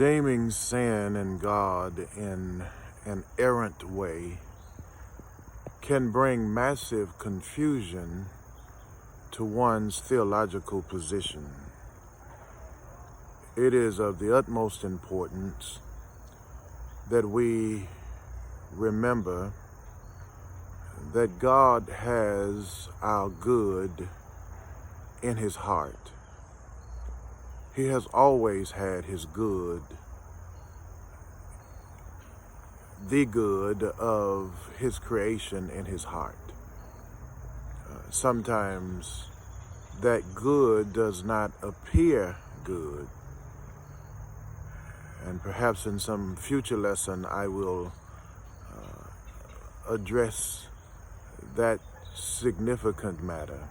Redeeming sin and God in an errant way can bring massive confusion to one's theological position. It is of the utmost importance that we remember that God has our good in his heart. He has always had his good, the good of his creation in his heart. Sometimes that good does not appear good. And perhaps in some future lesson I will address that significant matter.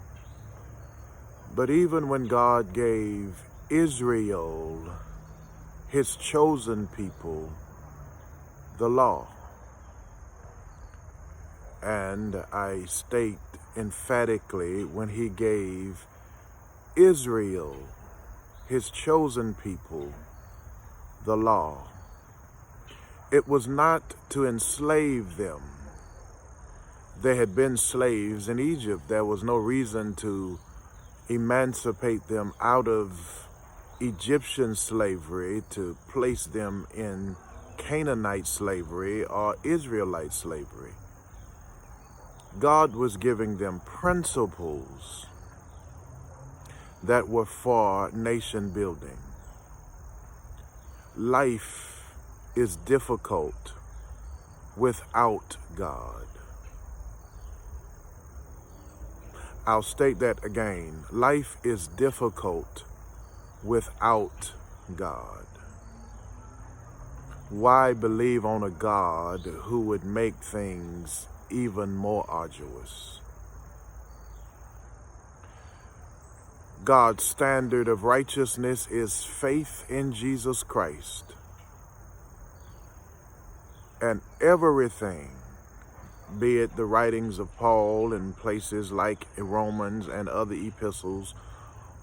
But even when God gave Israel, his chosen people, the law, and I state emphatically, when he gave Israel, his chosen people, the law, it was not to enslave them. They had been slaves in Egypt. There was no reason to emancipate them out of Egyptian slavery to place them in Canaanite slavery or Israelite slavery. God was giving them principles that were for nation building. Life is difficult without God. I'll state that again. Life is difficult without God. Why believe on a God who would make things even more arduous? God's standard of righteousness is faith in Jesus Christ. And everything, be it the writings of Paul in places like Romans and other epistles,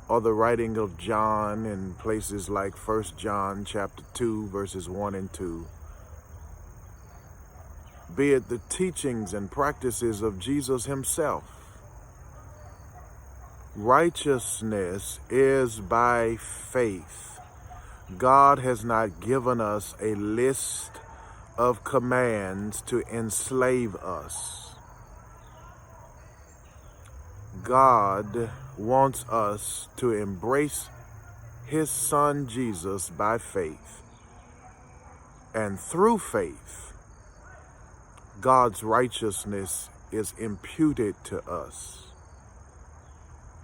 or the writing of John in places like 1 John chapter 2, verses 1 and 2, be it the teachings and practices of Jesus himself. Righteousness is by faith. God has not given us a list of commands to enslave us. God wants us to embrace his son Jesus by faith. And through faith, God's righteousness is imputed to us.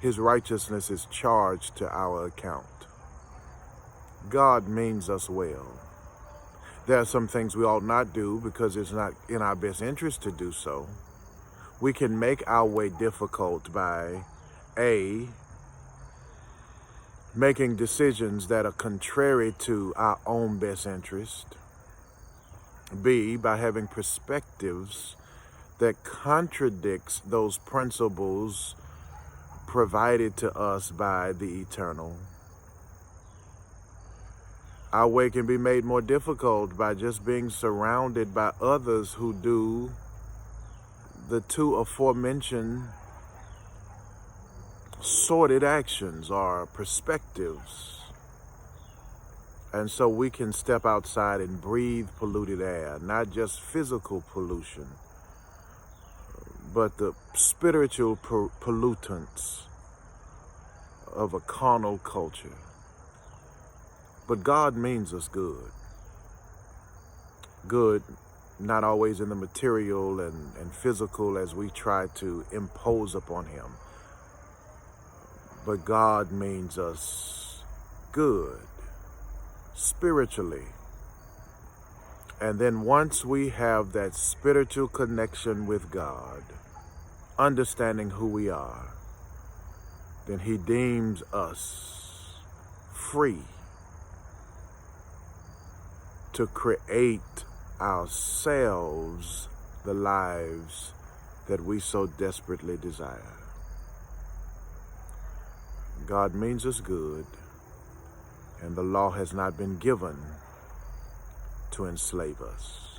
His righteousness is charged to our account. God means us well. There are some things we ought not do because it's not in our best interest to do so. We can make our way difficult by A, making decisions that are contrary to our own best interest. B, by having perspectives that contradicts those principles provided to us by the eternal. Our way can be made more difficult by just being surrounded by others who do the two aforementioned sordid actions or perspectives. And so we can step outside and breathe polluted air, not just physical pollution, but the spiritual pollutants of a carnal culture. But God means us good. Good, not always in the material and physical as we try to impose upon him. But God means us good spiritually. And then once we have that spiritual connection with God, understanding who we are, then he deems us free to create ourselves the lives that we so desperately desire. God means us good, and the law has not been given to enslave us.